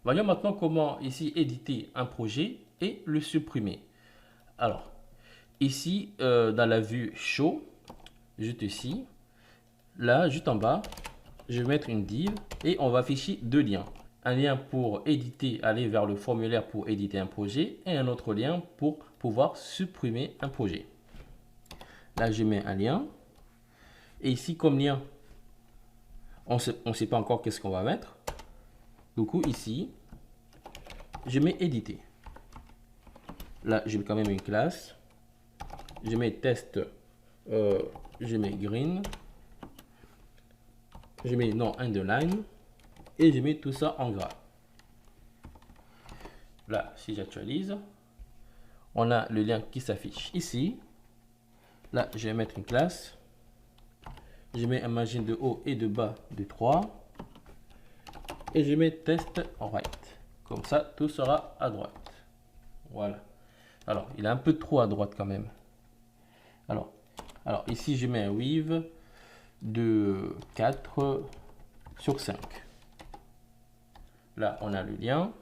Voyons maintenant comment ici éditer un projet et le supprimer. Alors, ici, dans la vue Show, juste ici, là, juste en bas, je vais mettre une div et on va afficher deux liens. Un lien pour éditer, aller vers le formulaire pour éditer un projet et un autre lien pour pouvoir supprimer un projet. Là, je mets un lien. Et ici, comme lien, on ne sait pas encore qu'est-ce qu'on va mettre. Du coup, ici, je mets éditer. Là, je mets quand même une classe. Je mets test, je mets green. Je mets non underline. Et je mets tout ça en gras. Là, si j'actualise, on a le lien qui s'affiche ici. Là, je vais mettre une classe. Je mets un margin de haut et de bas de 3. Et je mets test right. Comme ça, tout sera à droite. Voilà. Alors, il est un peu trop à droite quand même. Alors ici, je mets un width de 4 sur 5. Là, on a le lien.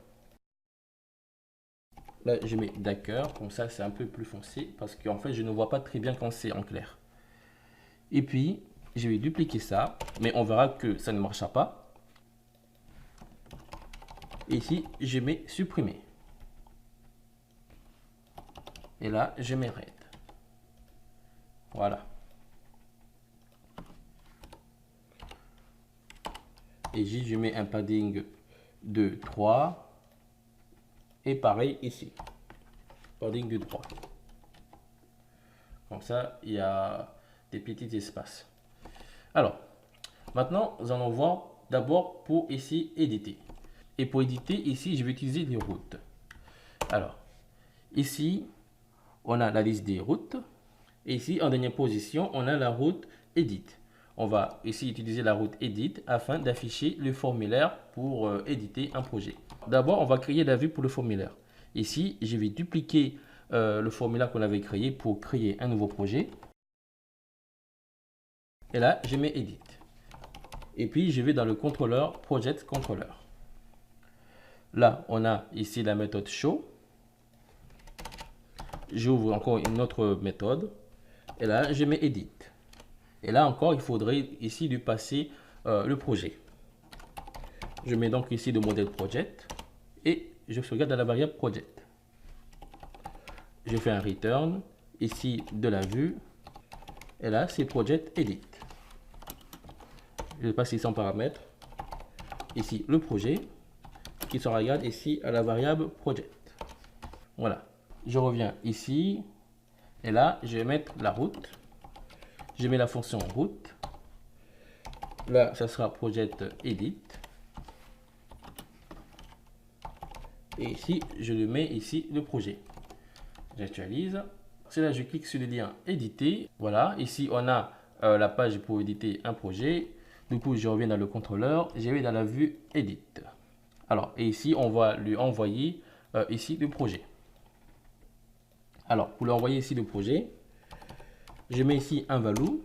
Là, je mets d'accord. Comme ça, c'est un peu plus foncé. Parce qu'en fait, je ne vois pas très bien quand c'est en clair. Et puis, je vais dupliquer ça. Mais on verra que ça ne marchera pas. Ici, je mets supprimer. Et là, je mets red. Voilà. Et ici, je mets un padding de 3. Et pareil ici. Padding de 3. Comme ça, il y a des petits espaces. Alors, maintenant, nous allons voir d'abord pour ici éditer. Et pour éditer, ici, je vais utiliser les routes. Alors, ici, on a la liste des routes. Et ici, en dernière position, on a la route Edit. On va ici utiliser la route Edit afin d'afficher le formulaire pour éditer un projet. D'abord, on va créer la vue pour le formulaire. Ici, je vais dupliquer le formulaire qu'on avait créé pour créer un nouveau projet. Et là, je mets Edit. Et puis, je vais dans le contrôleur Project Controller. Là, on a ici la méthode Show. J'ouvre encore une autre méthode. Et là, je mets Edit. Et là encore, il faudrait ici lui passer le projet. Je mets donc ici le modèle Project. Et je sauvegarde dans la variable Project. Je fais un return. Ici, de la vue. Et là, c'est Project Edit. Je passe ici en paramètre. Ici, le projet. Qui se regarde ici à la variable Project. Voilà. Je reviens ici. Et là, je vais mettre la route. Je mets la fonction route. Là, ça sera Project Edit. Et ici, je le mets ici, le projet. J'actualise. C'est là, je clique sur le lien éditer. Voilà, ici, on a la page pour éditer un projet. Du coup, je reviens dans le contrôleur. Je vais dans la vue Edit. Alors, et ici, on va lui envoyer ici le projet. Alors, pour lui envoyer ici le projet, je mets ici un value.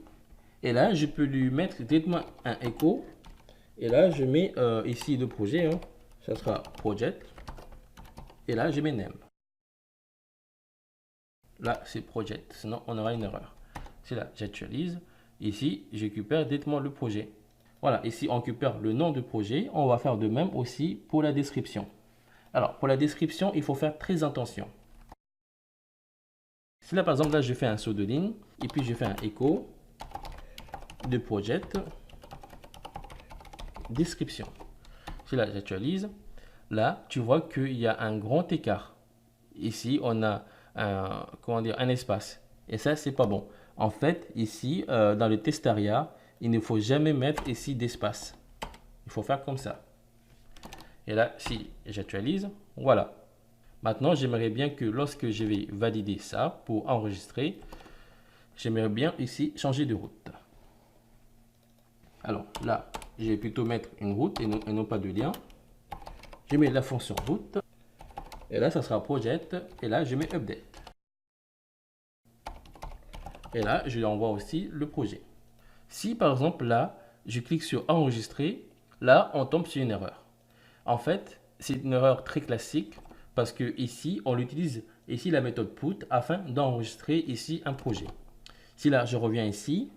Et là, je peux lui mettre directement un echo. Et là, je mets ici le projet. Hein. Ça sera project. Et là, je mets name. Là, c'est project. Sinon, on aura une erreur. C'est là, j'actualise. Ici, je récupère directement le projet. Voilà, ici, on récupère le nom du projet. On va faire de même aussi pour la description. Alors, pour la description, il faut faire très attention. Si là, par exemple, là, je fais un saut de ligne. Et puis, je fais un echo de project description. Si là, j'actualise. Là, tu vois qu'il y a un grand écart. Ici, on a un espace. Et ça, c'est pas bon. En fait, ici, dans le testaria, il ne faut jamais mettre ici d'espace. Il faut faire comme ça. Et là, si j'actualise, voilà. Maintenant, j'aimerais bien que lorsque je vais valider ça pour enregistrer, j'aimerais bien ici changer de route. Alors là, je vais plutôt mettre une route et non pas de lien. Je mets la fonction route. Et là, ça sera project. Et là, je mets update. Et là, je lui envoie aussi le projet. Si par exemple là, je clique sur enregistrer, là, on tombe sur une erreur. En fait, c'est une erreur très classique parce que ici, on utilise ici la méthode put afin d'enregistrer ici un projet. Si là, je reviens ici,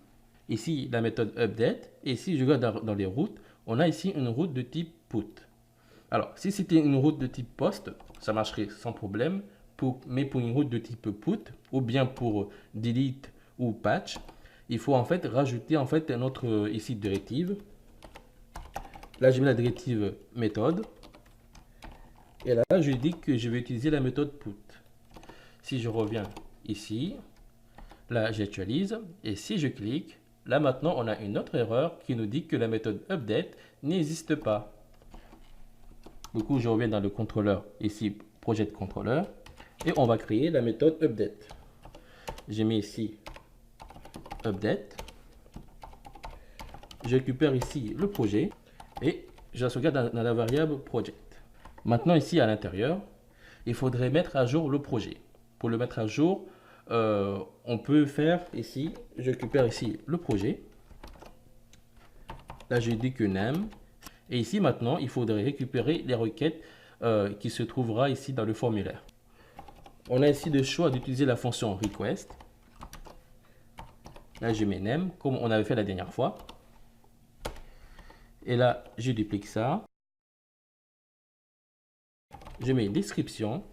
la méthode update, et si je regarde dans les routes, on a ici une route de type put. Alors, si c'était une route de type post, ça marcherait sans problème, mais pour une route de type put, ou bien pour delete ou patch, il faut en fait rajouter en fait notre ici directive. Là, je mets la directive méthode. Et là, je dis que je vais utiliser la méthode put. Si je reviens ici, là, j'actualise. Et si je clique, là maintenant, on a une autre erreur qui nous dit que la méthode update n'existe pas. Du coup, je reviens dans le contrôleur, ici, project controller. Et on va créer la méthode update. Je mets ici update. Je récupère ici le projet et je la sauvegarde dans la variable project. Maintenant, ici à l'intérieur, il faudrait mettre à jour le projet. Pour le mettre à jour, on peut faire ici, je récupère ici le projet. Là, je dis que name. Et ici, maintenant, il faudrait récupérer les requêtes qui se trouvera ici dans le formulaire. On a ici le choix d'utiliser la fonction request. Là, je mets name, comme on avait fait la dernière fois. Et là, je duplique ça. Je mets description.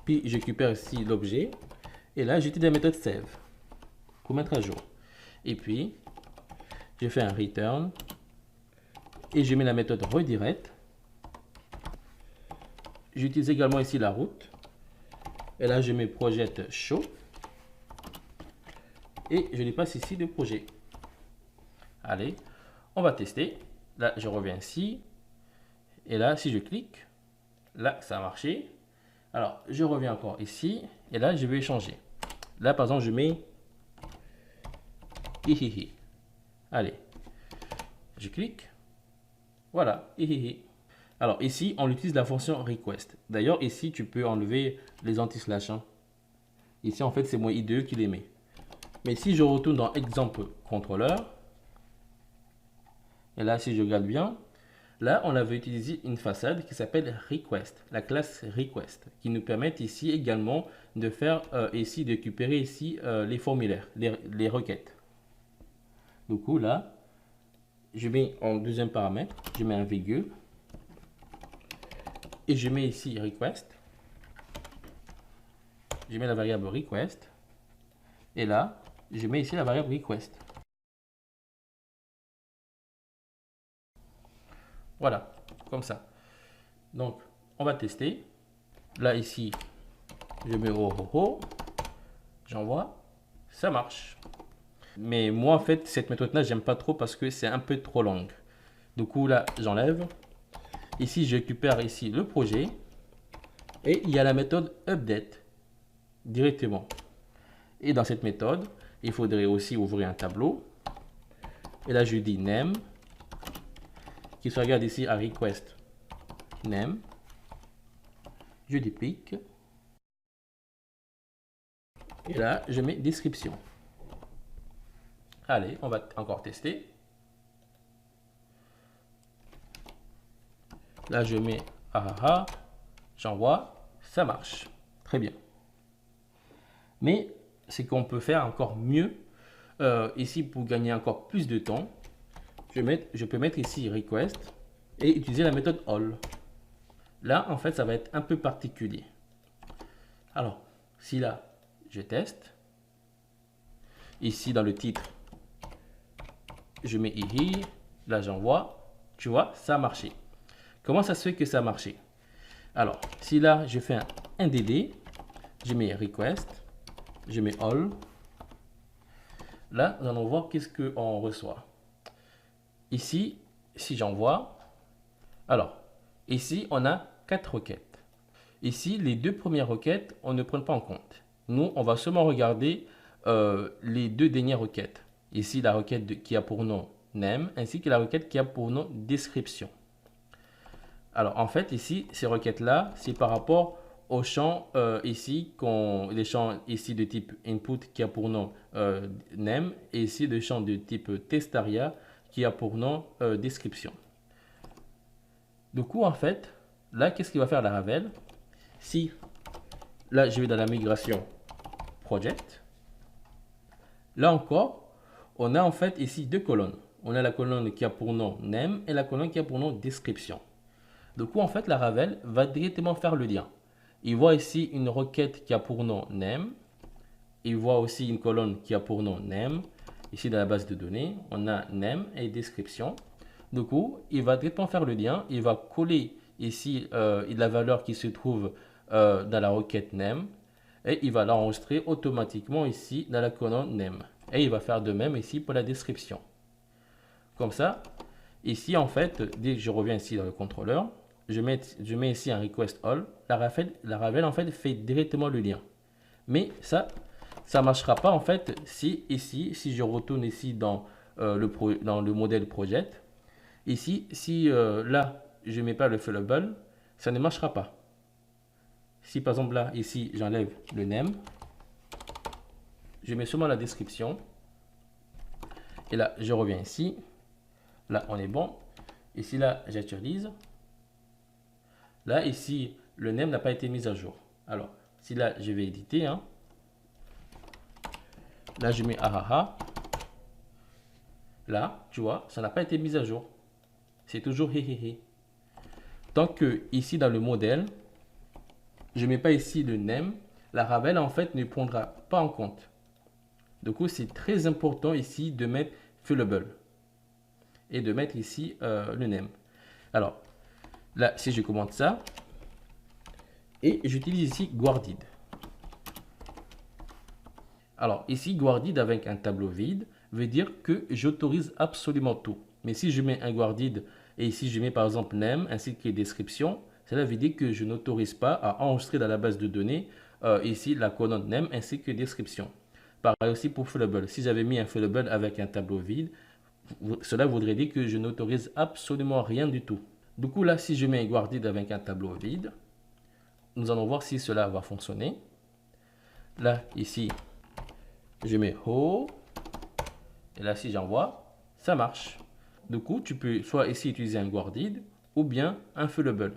Puis, je récupère ici l'objet. Et là, j'utilise la méthode save pour mettre à jour. Et puis, je fais un return. Et je mets la méthode redirect. J'utilise également ici la route. Et là, je mets project show. Et je lui passe ici le projet. Allez, on va tester. Là, je reviens ici. Et là, si je clique, là, ça a marché. Alors, je reviens encore ici. Et là, je vais changer. Là, par exemple, je mets hihihi. Allez, je clique. Voilà, hihihi. Alors, ici, on utilise la fonction request. D'ailleurs, ici, tu peux enlever les anti-slash. Ici, en fait, c'est moi IDE qui les met. Mais si je retourne dans exemple contrôleur, et là, si je regarde bien, là, on avait utilisé une façade qui s'appelle request, la classe request, qui nous permet ici également de faire ici, de récupérer ici les formulaires, les requêtes. Du coup, là, je mets en deuxième paramètre, je mets un virgule, et je mets ici request. Je mets la variable request, et là, je mets ici la variable request. Voilà, comme ça. Donc, on va tester. Là, ici, je mets oh oh oh. J'envoie. Ça marche. Mais moi, en fait, cette méthode-là, j'aime pas trop parce que c'est un peu trop longue. Du coup, là, j'enlève. Ici, je récupère ici le projet. Et il y a la méthode update directement. Et dans cette méthode, il faudrait aussi ouvrir un tableau. Et là, je dis name, qui se regarde ici à request name. Je duplique. Et là, je mets description. Allez, on va encore tester. Là, je mets ah, j'envoie, ça marche. Très bien. Mais c'est qu'on peut faire encore mieux. Ici, pour gagner encore plus de temps, je peux mettre ici request et utiliser la méthode all. Là, en fait, ça va être un peu particulier. Alors, si là, je teste. Ici, dans le titre, je mets ici. Là, j'envoie. Tu vois, ça a marché. Comment ça se fait que ça a marché? Alors, si là, je fais un DD, je mets request, je mets all. Là, nous allons voir qu'est-ce qu'on reçoit. Ici, si j'envoie, alors, ici, on a 4 requêtes. Ici, les 2 premières requêtes, on ne prend pas en compte. Nous, on va seulement regarder les 2 dernières requêtes. Ici, la requête qui a pour nom name, ainsi que la requête qui a pour nom description. Alors, en fait, ici, ces requêtes-là, c'est par rapport aux champs ici, les champs ici de type input qui a pour nom name, et ici le champ de type testaria qui a pour nom description. Du coup, en fait, là, qu'est-ce qu'il va faire Laravel? Si, là, je vais dans la migration project. Là encore, on a en fait ici deux colonnes. On a la colonne qui a pour nom name et la colonne qui a pour nom description. Du coup, en fait, Laravel va directement faire le lien. Il voit ici une requête qui a pour nom name. Il voit aussi une colonne qui a pour nom name. Ici, dans la base de données, on a name et description. Du coup, il va directement faire le lien. Il va coller ici la valeur qui se trouve dans la requête name. Et il va l'enregistrer automatiquement ici dans la colonne name. Et il va faire de même ici pour la description. Comme ça, ici en fait, dès que je reviens ici dans le contrôleur, je mets ici un request all. Laravel en fait fait directement le lien. Mais ça marchera pas en fait si ici, si je retourne ici dans, dans le modèle project, ici, si là, je mets pas le fillable, ça ne marchera pas. Si par exemple là, ici, j'enlève le name, je mets seulement la description, et là, je reviens ici, là, on est bon. Ici, là, j'actualise. Là, ici, le name n'a pas été mis à jour. Alors, si là, je vais éditer, hein, là, je mets ahaha. Là, tu vois, ça n'a pas été mis à jour. C'est toujours hehehe. Tant que ici, dans le modèle, je ne mets pas ici le name, Laravel, en fait, ne prendra pas en compte. Du coup, c'est très important ici de mettre fillable et de mettre ici le name. Alors, là, si je commande ça, et j'utilise ici guarded. Alors, ici, guarded avec un tableau vide veut dire que j'autorise absolument tout. Mais si je mets un guarded et ici, je mets par exemple name ainsi que description, cela veut dire que je n'autorise pas à enregistrer dans la base de données ici la colonne name ainsi que description. Pareil aussi pour fillable. Si j'avais mis un fillable avec un tableau vide, cela voudrait dire que je n'autorise absolument rien du tout. Du coup, là, si je mets guarded avec un tableau vide, nous allons voir si cela va fonctionner. Là, ici, je mets ho. Et là, si j'envoie, ça marche. Du coup, tu peux soit ici utiliser un guarded ou bien un fillable.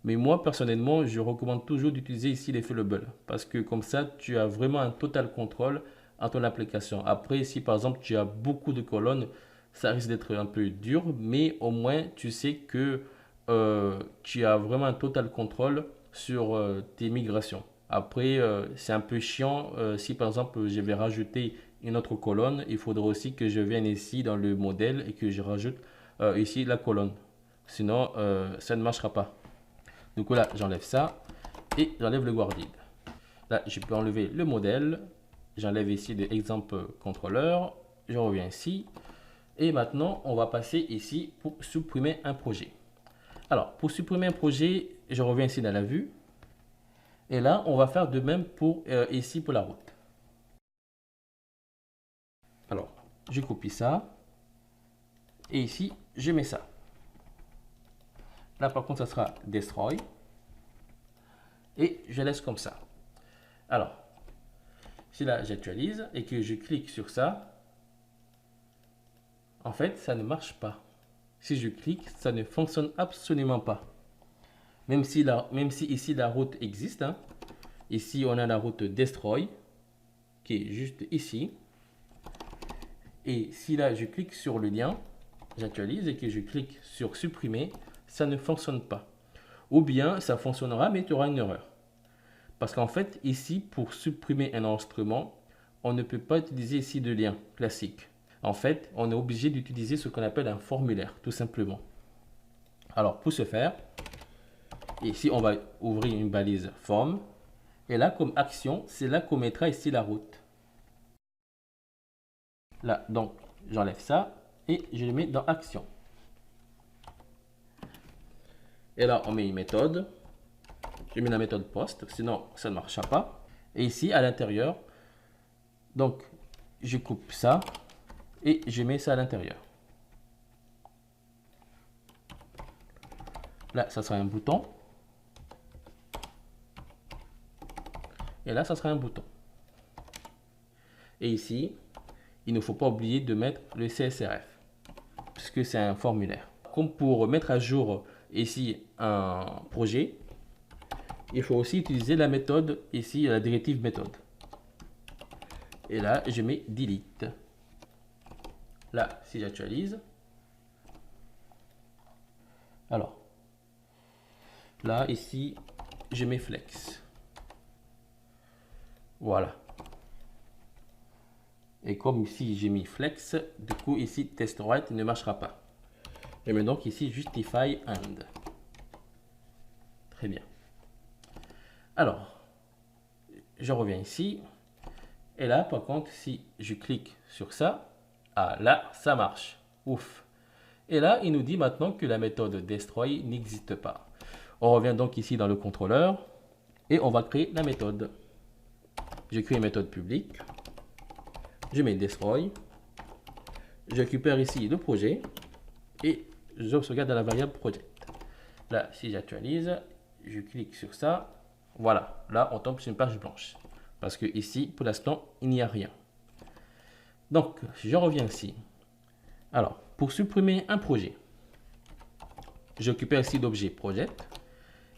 Mais moi, personnellement, je recommande toujours d'utiliser ici les fillables parce que comme ça, tu as vraiment un total contrôle en ton application. Après, si par exemple, tu as beaucoup de colonnes, ça risque d'être un peu dur, mais au moins, tu sais que tu as vraiment un total contrôle sur tes migrations. Après, c'est un peu chiant si par exemple, je vais rajouter une autre colonne, il faudra aussi que je vienne ici dans le modèle et que je rajoute ici la colonne. Sinon, ça ne marchera pas. Du coup là, j'enlève ça et j'enlève le guarded. Là, je peux enlever le modèle. J'enlève ici des exemples contrôleurs. Je reviens ici. Et maintenant, on va passer ici pour supprimer un projet. Alors, pour supprimer un projet, je reviens ici dans la vue. Et là, on va faire de même pour ici pour la route. Alors, je copie ça. Et ici, je mets ça. Là, par contre, ça sera destroy. Et je laisse comme ça. Alors, si là, j'actualise et que je clique sur ça, en fait, ça ne marche pas. Si je clique, ça ne fonctionne absolument pas. Même si ici la route existe, hein. Ici, on a la route destroy, qui est juste ici. Et si là, je clique sur le lien, j'actualise et que je clique sur supprimer, ça ne fonctionne pas. Ou bien, ça fonctionnera, mais tu auras une erreur. Parce qu'en fait, ici, pour supprimer un enregistrement, on ne peut pas utiliser ici de lien classique. En fait, on est obligé d'utiliser ce qu'on appelle un formulaire, tout simplement. Alors, pour ce faire, ici, on va ouvrir une balise form. Et là, comme action, c'est là qu'on mettra ici la route. Là, donc, j'enlève ça et je le mets dans action. Et là, on met une méthode. Je mets la méthode post, sinon ça ne marchera pas. Et ici, à l'intérieur, donc, je coupe ça et je mets ça à l'intérieur. Là, ça sera un bouton. Et là, ça sera un bouton. Et ici, il ne faut pas oublier de mettre le CSRF, puisque c'est un formulaire. Comme pour mettre à jour ici un projet, il faut aussi utiliser la méthode, ici la directive méthode. Et là, je mets delete. Là, si j'actualise, alors, là, ici, je mets flex. Voilà. Et comme ici, j'ai mis flex, du coup, ici, test write ne marchera pas. Je mets donc ici justify and. Très bien. Alors, je reviens ici. Et là, par contre, si je clique sur ça, ah là, ça marche. Ouf. Et là, il nous dit maintenant que la méthode destroy n'existe pas. On revient donc ici dans le contrôleur et on va créer la méthode. Je crée une méthode publique. Je mets destroy. Je récupère ici le projet et je sauvegarde dans la variable project. Là, si j'actualise, je clique sur ça. Voilà, là, on tombe sur une page blanche. Parce que ici, pour l'instant, il n'y a rien. Donc, je reviens ici. Alors, pour supprimer un projet, je récupère ici l'objet project.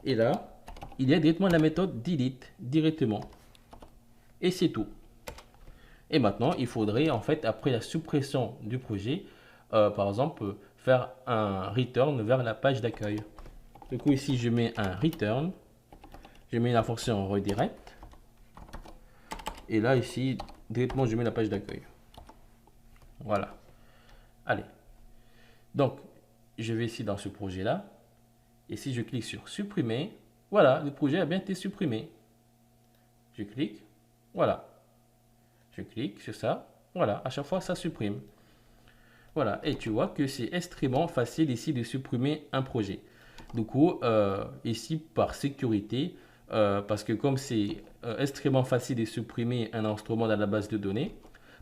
Et là, il y a directement la méthode delete directement. Et c'est tout. Et maintenant, il faudrait, en fait, après la suppression du projet, par exemple, faire un return vers la page d'accueil. Du coup, ici, je mets un return. Je mets la fonction redirect. Et là, ici, directement, je mets la page d'accueil. Voilà. Allez. Donc, je vais ici dans ce projet-là. Et si je clique sur supprimer, voilà, le projet a bien été supprimé. Je clique, voilà. Je clique sur ça, voilà, à chaque fois, ça supprime. Voilà, et tu vois que c'est extrêmement facile ici de supprimer un projet. Du coup, ici, par sécurité, parce que comme c'est extrêmement facile de supprimer un instrument dans la base de données,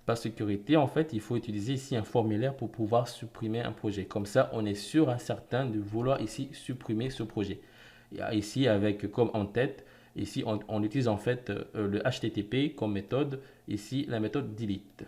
par sécurité, en fait, il faut utiliser ici un formulaire pour pouvoir supprimer un projet. Comme ça, on est sûr et certain de vouloir ici supprimer ce projet. Et ici, avec comme en tête, ici, on utilise en fait le HTTP comme méthode, ici, la méthode delete.